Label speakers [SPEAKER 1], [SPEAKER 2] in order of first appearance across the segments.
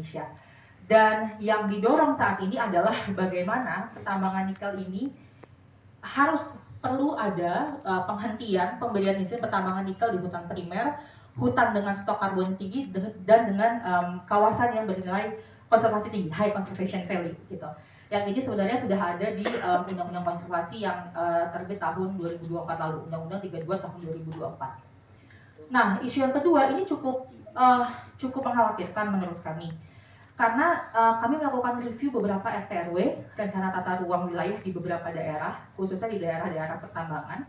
[SPEAKER 1] Indonesia. Dan yang didorong saat ini adalah bagaimana pertambangan nikel ini perlu ada penghentian pemberian izin pertambangan nikel di hutan primer, hutan dengan stok karbon tinggi, dan dengan kawasan yang bernilai konservasi tinggi, high conservation value gitu. Yang ini sebenarnya sudah ada di Undang-Undang Konservasi yang terbit tahun 2024 lalu, Undang-Undang 32 tahun 2024. Nah, isu yang kedua ini cukup mengkhawatirkan menurut kami. Karena kami melakukan review beberapa RT/RW, rencana tata ruang wilayah di beberapa daerah, khususnya di daerah-daerah pertambangan.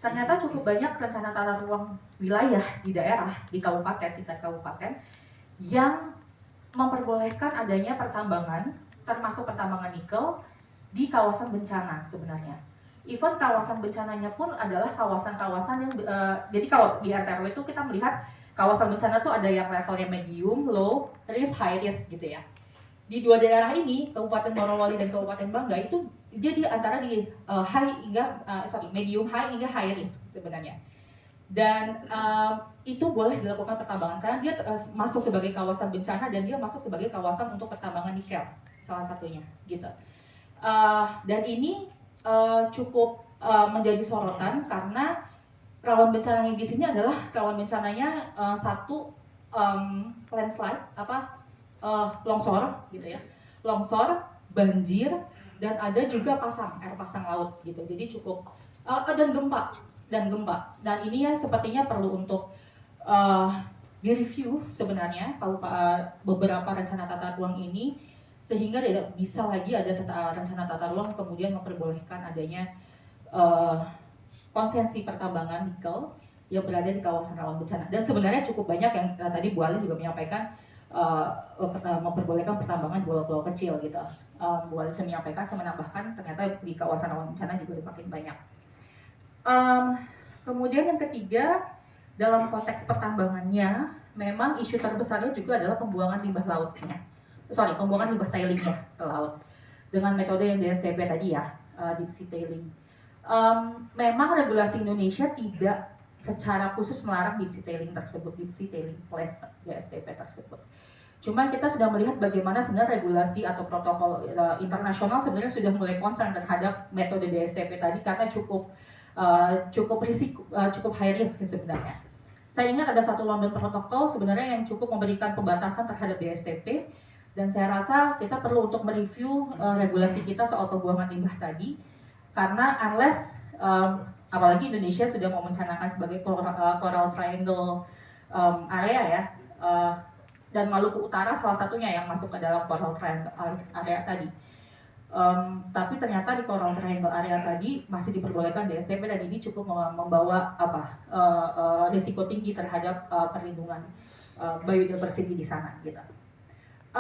[SPEAKER 1] Ternyata cukup banyak rencana tata ruang wilayah di daerah, di kabupaten, tingkat kabupaten, yang memperbolehkan adanya pertambangan, termasuk pertambangan nikel, di kawasan bencana sebenarnya. Even kawasan bencananya pun adalah kawasan-kawasan yang, jadi kalau di RT/RW itu kita melihat kawasan bencana tuh ada yang levelnya medium, low, risk, high risk gitu ya. Di dua daerah ini, Kabupaten Morowali dan Kabupaten Bangga itu dia di antara di medium high hingga high risk sebenarnya. Dan itu boleh dilakukan pertambangan karena dia masuk sebagai kawasan bencana dan dia masuk sebagai kawasan untuk pertambangan nikel salah satunya gitu. Dan ini cukup menjadi sorotan karena rawan bencananya di sini adalah rawan bencananya landslide, longsor gitu ya, longsor, banjir, dan ada juga air pasang laut gitu. Jadi cukup dan gempa. Dan ini ya sepertinya perlu untuk direview sebenarnya kalau beberapa rencana tata ruang ini sehingga tidak bisa lagi ada rencana tata ruang kemudian memperbolehkan adanya konsensi pertambangan nikel yang berada di kawasan rawan bencana. Dan sebenarnya cukup banyak yang tadi Bu Alin juga menyampaikan memperbolehkan pertambangan di pulau-pulau kecil gitu. Bu Alin menyampaikan, saya menambahkan ternyata di kawasan rawan bencana juga makin banyak. Kemudian yang ketiga, dalam konteks pertambangannya, memang isu terbesarnya juga adalah pembuangan limbah pembuangan tailingnya ke laut dengan metode yang DSTP tadi ya, deep sea tailing. Memang regulasi Indonesia tidak secara khusus melarang deep sea tailing placement DSTP tersebut. Cuma kita sudah melihat bagaimana sebenarnya regulasi atau protokol internasional sebenarnya sudah mulai concern terhadap metode DSTP tadi karena cukup high risk sebenarnya. Saya ingat ada satu London Protocol sebenarnya yang cukup memberikan pembatasan terhadap DSTP, dan saya rasa kita perlu untuk mereview regulasi kita soal pembuangan limbah tadi. Karena unless, apalagi Indonesia sudah mau mencanangkan sebagai Coral Triangle area ya, dan Maluku Utara salah satunya yang masuk ke dalam Coral Triangle area tadi. Tapi ternyata di Coral Triangle area tadi masih diperbolehkan DSTP dan ini cukup membawa risiko tinggi terhadap perlindungan biodiversity di sana gitu.